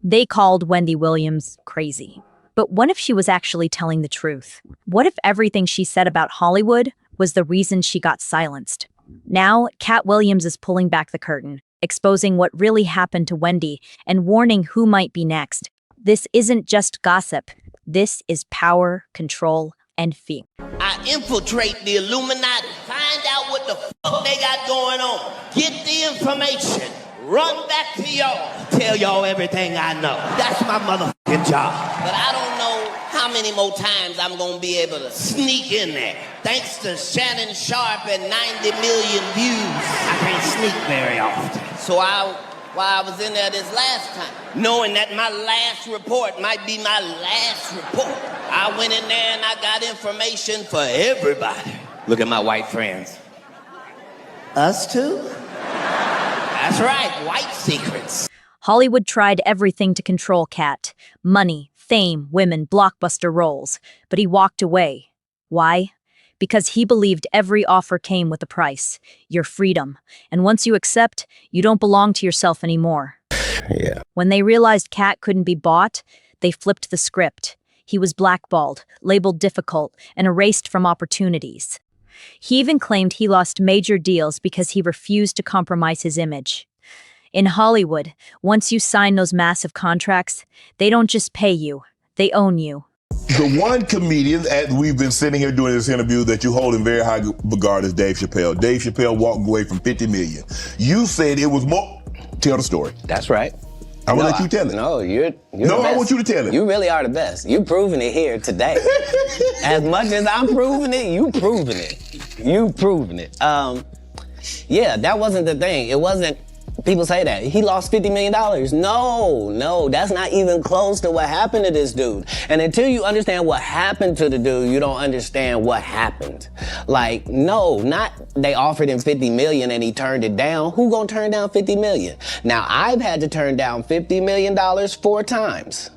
They called Wendy Williams crazy. But what if she was actually telling the truth? What if everything she said about Hollywood was the reason she got silenced? Now, Katt Williams is pulling back the curtain, exposing what really happened to Wendy and warning who might be next. This isn't just gossip. This is power, control, and fear. I infiltrate the Illuminati, find out what the fuck they got going on, get the information, run back to y'all, tell y'all everything I know. That's my motherfucking job. But I don't know how many more times I'm gonna be able to sneak in there. Thanks to Shannon Sharp and 90 million views, I can't sneak very often. So while I was in there this last time, knowing that my last report might be my last report, I went in there and I got information for everybody. Look at my white friends. Us too? That's right, white secrets. Hollywood tried everything to control Katt. Money, fame, women, blockbuster roles. But he walked away. Why? Because he believed every offer came with a price, your freedom. And once you accept, you don't belong to yourself anymore. Yeah. When they realized Katt couldn't be bought, they flipped the script. He was blackballed, labeled difficult, and erased from opportunities. He even claimed he lost major deals because he refused to compromise his image. In Hollywood, once you sign those massive contracts, they don't just pay you, they own you. The one comedian, as we've been sitting here doing this interview, that you hold in very high regard is Dave Chappelle. Dave Chappelle walked away from $50 million. You said it was more. Tell the story. That's right. I will let you tell it. No, you're No, the I best. want you to tell it. You really are the best. You're proving it here today. As much as I'm proving it, you proving it. You proving it. Yeah, that wasn't the thing. It wasn't. People say that. He lost $50 million. No, that's not even close to what happened to this dude. And until you understand what happened to the dude, you don't understand what happened. Like, no, not they offered him $50 million and he turned it down. Who gonna turn down $50 million? Now, I've had to turn down $50 million 4 times.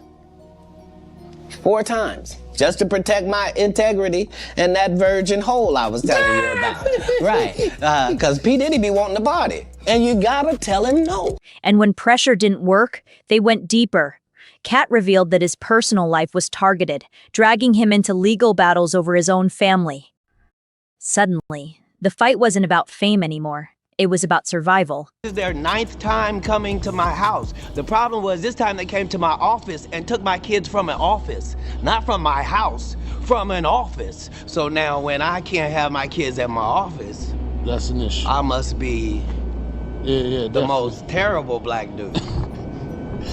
4 times. Just to protect my integrity and that virgin hole I was telling you about. Right, because P. Diddy be wanting to party. And you gotta tell him no. And when pressure didn't work, they went deeper. Katt revealed that his personal life was targeted, dragging him into legal battles over his own family. Suddenly, the fight wasn't about fame anymore. It was about survival. This is their 9th time coming to my house. The problem was this time they came to my office and took my kids from an office. Not from my house, from an office. So now when I can't have my kids at my office, that's an issue. I must be the most terrible black dude.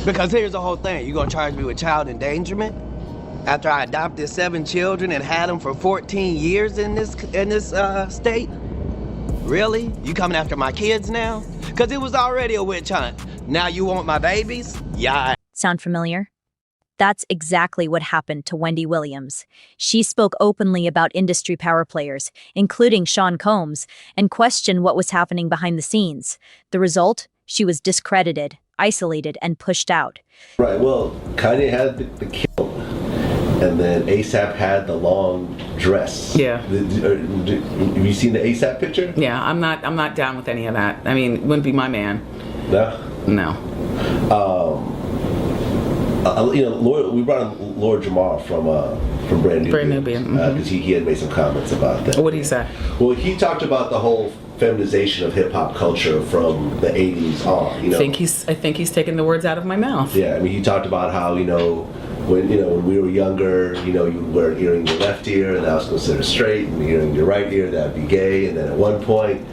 Because here's the whole thing. You gonna charge me with child endangerment? After I adopted 7 children and had them for 14 years in this state? Really? You coming after my kids now? Because it was already a witch hunt. Now you want my babies? Yeah. Sound familiar? That's exactly what happened to Wendy Williams. She spoke openly about industry power players, including Sean Combs, and questioned what was happening behind the scenes. The result? She was discredited, isolated, and pushed out. Right, well, Kanye had the kilt, and then ASAP had the long dress. Yeah. Have you seen the ASAP picture? Yeah, I'm not down with any of that. I mean, wouldn't be my man. No? No. We brought in Lord Jamar from Brand Nubian. Because he had made some comments about that. What did he say? Well, he talked about the whole feminization of hip hop culture from the 80s on. I think he's taking the words out of my mouth. Yeah, I mean, he talked about how when we were younger, you wear an ear in your left ear, and that was considered straight, and ear in your right ear, that'd be gay, and then at one point,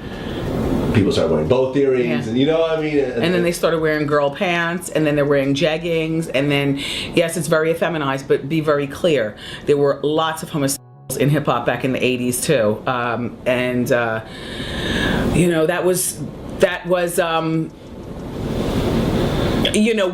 people started wearing both earrings, and you know what I mean? And then they started wearing girl pants, and then they're wearing jeggings, and then, yes, it's very effeminized, but be very clear, there were lots of homosexuals in hip hop back in the 80s too, that was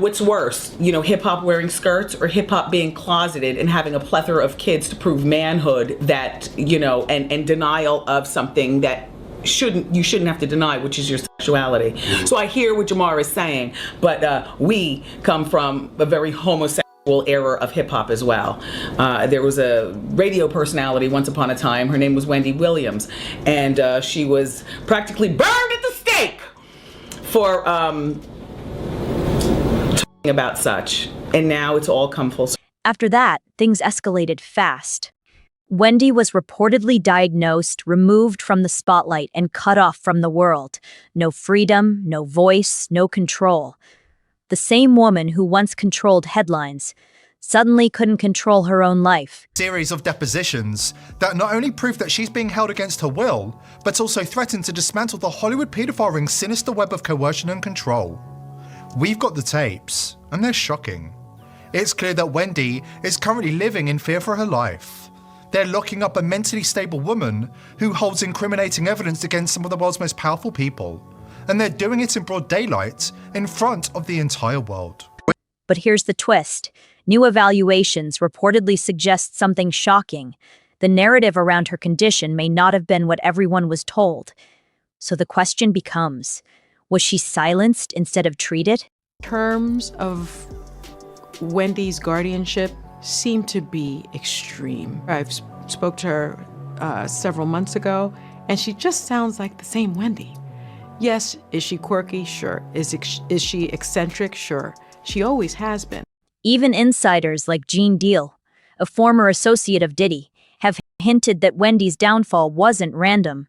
what's worse, hip hop wearing skirts or hip hop being closeted and having a plethora of kids to prove manhood that, and denial of something that you shouldn't have to deny, which is your sexuality. Mm-hmm. So I hear what Jamar is saying, but we come from a very homosexual era of hip hop as well. There was a radio personality once upon a time. Her name was Wendy Williams, and she was practically burned at the stake for about such, and now it's all come full circle. After that, things escalated fast. Wendy was reportedly diagnosed, removed from the spotlight, and cut off from the world. No freedom, no voice, no control. The same woman who once controlled headlines suddenly couldn't control her own life. Series of depositions that not only prove that she's being held against her will, but also threaten to dismantle the Hollywood paedophile ring's sinister web of coercion and control. We've got the tapes, and they're shocking. It's clear that Wendy is currently living in fear for her life. They're locking up a mentally stable woman who holds incriminating evidence against some of the world's most powerful people, and they're doing it in broad daylight in front of the entire world. But here's the twist. New evaluations reportedly suggest something shocking. The narrative around her condition may not have been what everyone was told. So the question becomes, was she silenced instead of treated? Terms of Wendy's guardianship seem to be extreme. I've spoke to her several months ago, and she just sounds like the same Wendy. Yes, is she quirky? Sure. Is she eccentric? Sure. She always has been. Even insiders like Gene Deal, a former associate of Diddy, have hinted that Wendy's downfall wasn't random.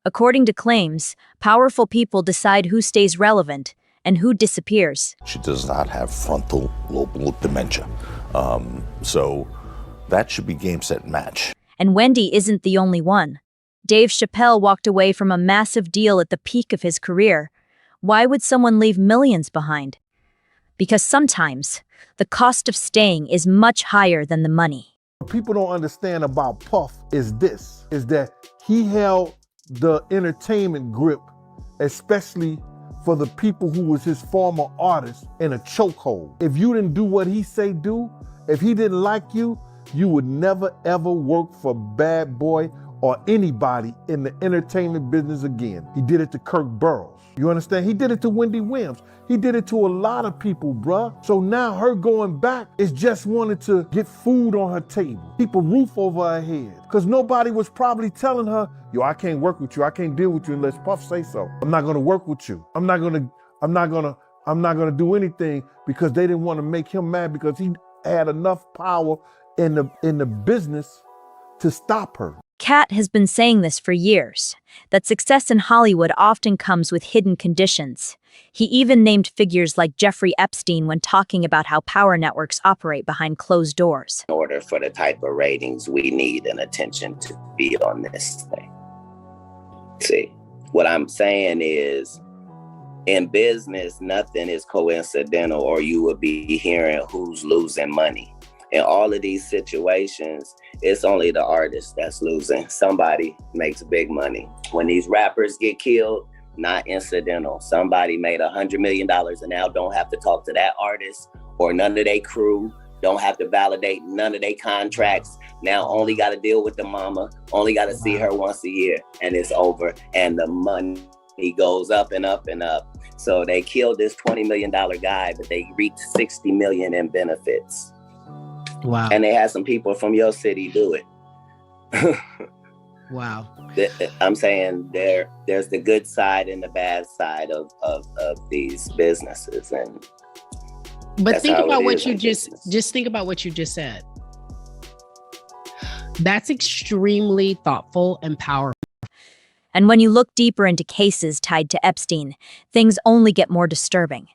According to claims, powerful people decide who stays relevant and who disappears. She does not have frontal lobar dementia. So that should be game, set, match. And Wendy isn't the only one. Dave Chappelle walked away from a massive deal at the peak of his career. Why would someone leave millions behind? Because sometimes the cost of staying is much higher than the money. What people don't understand about Puff is that he held the entertainment grip, especially for the people who was his former artists, in a chokehold. If you didn't do what he say do, if he didn't like you, you would never ever work for Bad Boy or anybody in the entertainment business again. He did it to Kirk Burroughs. You understand? He did it to Wendy Williams. He did it to a lot of people, bruh. So now her going back is just wanting to get food on her table, keep a roof over her head. Because nobody was probably telling her, yo, I can't work with you. I can't deal with you unless Puff say so. I'm not gonna work with you. I'm not gonna do anything, because they didn't want to make him mad, because he had enough power in the business to stop her. Katt has been saying this for years, that success in Hollywood often comes with hidden conditions. He even named figures like Jeffrey Epstein when talking about how power networks operate behind closed doors. In order for the type of ratings we need and attention to be on this thing. See, what I'm saying is, in business, nothing is coincidental, or you would be hearing who's losing money. In all of these situations, it's only the artist that's losing. Somebody makes big money. When these rappers get killed, not incidental. Somebody made $100 million and now don't have to talk to that artist or none of their crew, don't have to validate none of their contracts. Now only got to deal with the mama, only got to see her once a year, and it's over. And the money goes up and up and up. So they killed this $20 million guy, but they reaped $60 million in benefits. Wow. And they had some people from your city do it. Wow. I'm saying there's the good side and the bad side of these businesses. But think about what you just think about what you just said. That's extremely thoughtful and powerful. And when you look deeper into cases tied to Epstein, things only get more disturbing.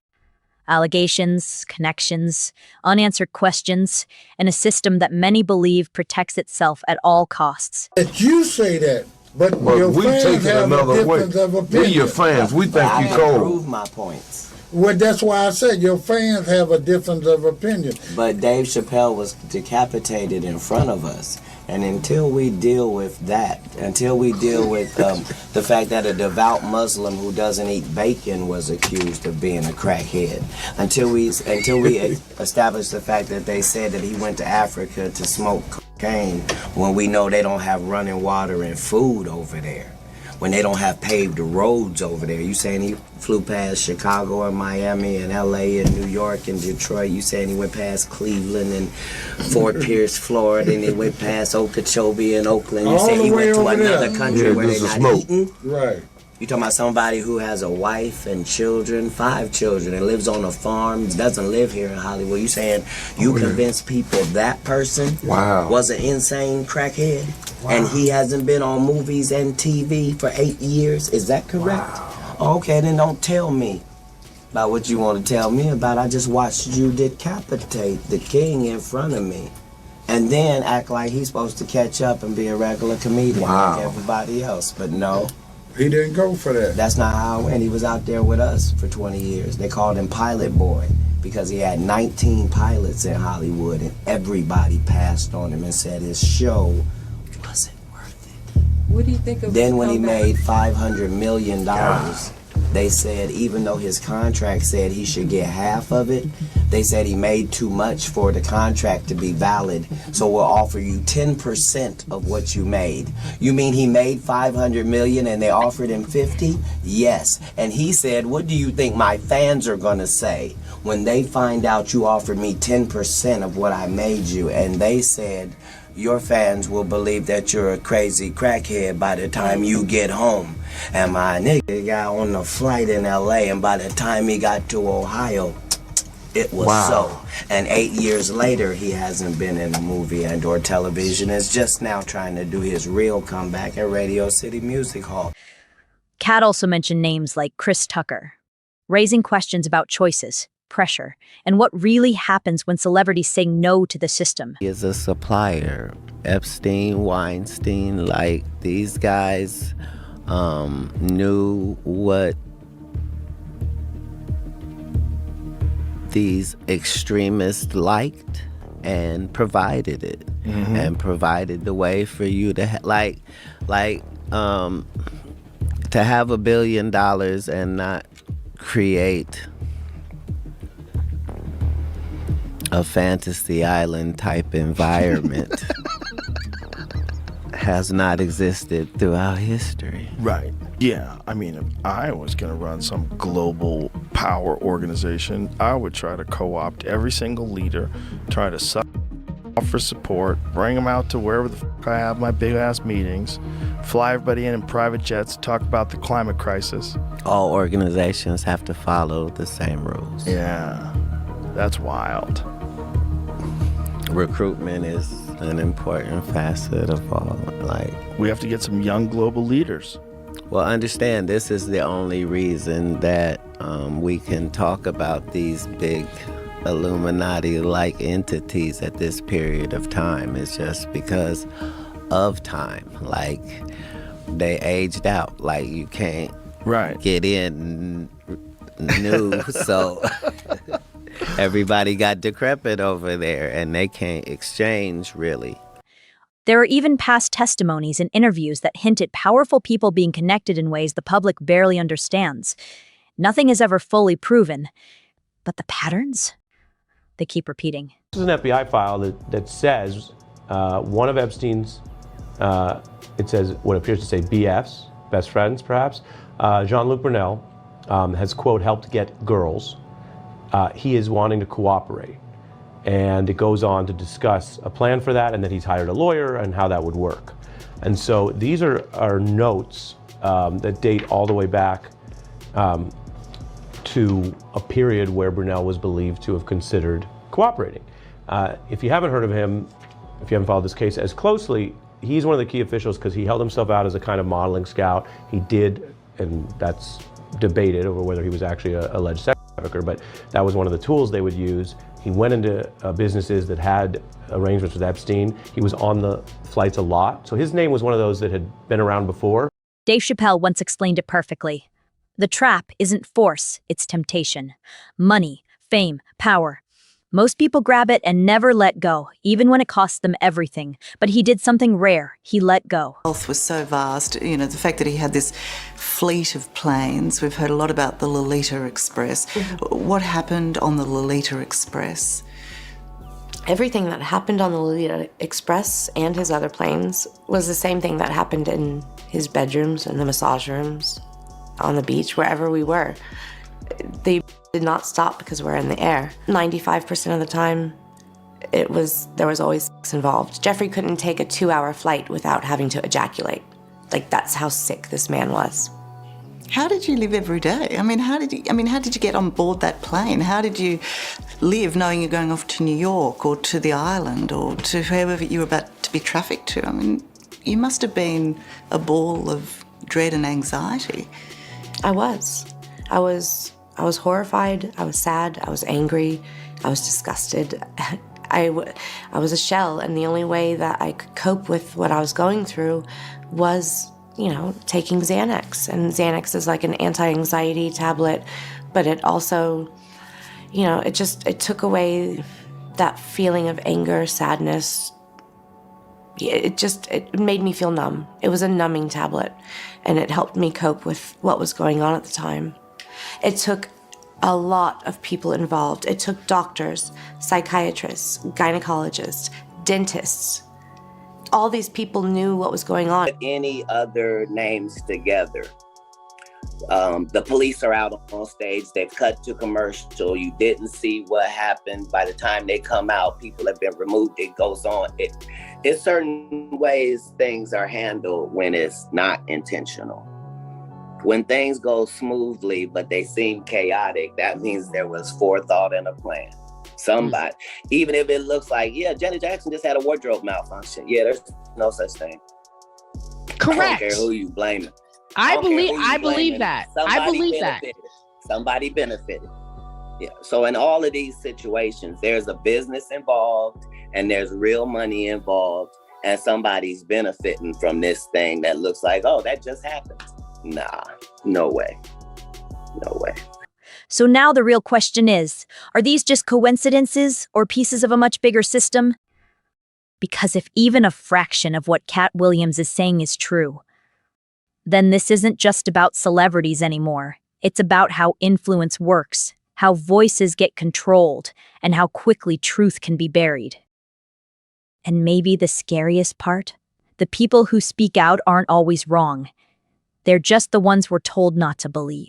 Allegations, connections, unanswered questions, and a system that many believe protects itself at all costs. That you say that, but your we fans take it have another a way. difference of opinion. We your fans. We think you cold. Prove my points. Well, that's why I said your fans have a difference of opinion. But Dave Chappelle was decapitated in front of us. And until we deal with that, until we deal with the fact that a devout Muslim who doesn't eat bacon was accused of being a crackhead, until we establish the fact that they said that he went to Africa to smoke cocaine when we know they don't have running water and food over there, when they don't have paved roads over there. You saying he flew past Chicago and Miami and LA and New York and Detroit. You saying he went past Cleveland and Fort Pierce, Florida, and he went past Okeechobee and Oakland. You saying he went to another country where they're not eating. Right. You talking about somebody who has a wife and children, 5 children, and lives on a farm, doesn't live here in Hollywood. You saying you convinced people that person was an insane crackhead, and he hasn't been on movies and TV for 8 years? Is that correct? Okay, then don't tell me about what you want to tell me about. I just watched you decapitate the king in front of me, and then act like he's supposed to catch up and be a regular comedian like everybody else. But no. He didn't go for that. That's not how it went. He was out there with us for 20 years. They called him Pilot Boy because he had 19 pilots in Hollywood, and everybody passed on him and said his show wasn't worth it. What do you think of Then when he made $500 million, they said even though his contract said he should get half of it, they said he made too much for the contract to be valid, so we'll offer you 10% of what you made. You mean he made $500 million and they offered him 50? Yes. And he said, what do you think my fans are gonna say when they find out you offered me 10% of what I made you? And they said, your fans will believe that you're a crazy crackhead by the time you get home. And my nigga got on a flight in LA, and by the time he got to Ohio, it was so. And 8 years later, he hasn't been in a movie and or television. Is just now trying to do his real comeback at Radio City Music Hall. Katt also mentioned names like Chris Tucker, raising questions about choices, pressure, and what really happens when celebrities say no to the system. He is a supplier. Epstein, Weinstein, like these guys knew what these extremists liked and provided it, and provided the way for you to to have $1 billion and not create a fantasy island type environment has not existed throughout history. Right. Yeah. I mean, if I was going to run some global power organization, I would try to co-opt every single leader, try to offer support, bring them out to wherever the fuck I have my big-ass meetings, fly everybody in private jets to talk about the climate crisis. All organizations have to follow the same rules. Yeah. That's wild. Recruitment is an important facet of all. We have to get some young global leaders. Well, understand, this is the only reason that we can talk about these big Illuminati-like entities at this period of time. It's just because of time. Like, they aged out. Like, you can't get in new, so everybody got decrepit over there, and they can't exchange, really. There are even past testimonies and interviews that hint at powerful people being connected in ways the public barely understands. Nothing is ever fully proven, but the patterns? They keep repeating. This is an FBI file that says one of Epstein's, it says what appears to say BFs, best friends perhaps, Jean-Luc Brunel has, quote, helped get girls. He is wanting to cooperate. And it goes on to discuss a plan for that, and that he's hired a lawyer and how that would work. And so these are notes that date all the way back to a period where Brunel was believed to have considered cooperating. If you haven't heard of him, if you haven't followed this case as closely, he's one of the key officials because he held himself out as a kind of modeling scout. He did, and that's debated over whether he was actually an alleged sex trafficker, but that was one of the tools they would use. He went into businesses that had arrangements with Epstein. He was on the flights a lot. So his name was one of those that had been around before. Dave Chappelle once explained it perfectly. The trap isn't force, it's temptation. Money, fame, power. Most people grab it and never let go, even when it costs them everything. But he did something rare. He let go. Wealth was so vast. You know, the fact that he had this fleet of planes. We've heard a lot about the Lolita Express. What happened on the Lolita Express? Everything that happened on the Lolita Express and his other planes was the same thing that happened in his bedrooms and the massage rooms, on the beach, wherever we were. They did not stop because we're in the air. 95% of the time, there was always sex involved. Jeffrey couldn't take a 2-hour flight without having to ejaculate. Like, that's how sick this man was. How did you live every day? How did you get on board that plane? How did you live knowing you're going off to New York or to the island or to wherever you were about to be trafficked to? You must have been a ball of dread and anxiety. I was horrified, I was sad, I was angry, I was disgusted. I was a shell, and the only way that I could cope with what I was going through was, taking Xanax. And Xanax is like an anti-anxiety tablet, but it also, it took away that feeling of anger, sadness. It made me feel numb. It was a numbing tablet, and it helped me cope with what was going on at the time. It took a lot of people involved. It took doctors, psychiatrists, gynecologists, dentists. All these people knew what was going on. Any other names together. The police are out on stage, they've cut to commercial, you didn't see what happened. By the time they come out, people have been removed, it goes on. It's certain ways things are handled when it's not intentional. When things go smoothly, but they seem chaotic, that means there was forethought and a plan. Somebody, even if it looks like, Janet Jackson just had a wardrobe malfunction. There's no such thing. Correct. I don't care who you blaming. I believe that. Somebody benefited. Yeah. So in all of these situations, there's a business involved and there's real money involved, and somebody's benefiting from this thing that looks like, oh, that just happened. Nah, no way. No way. So now the real question is, are these just coincidences or pieces of a much bigger system? Because if even a fraction of what Katt Williams is saying is true, then this isn't just about celebrities anymore. It's about how influence works, how voices get controlled, and how quickly truth can be buried. And maybe the scariest part? The people who speak out aren't always wrong. They're just the ones we're told not to believe.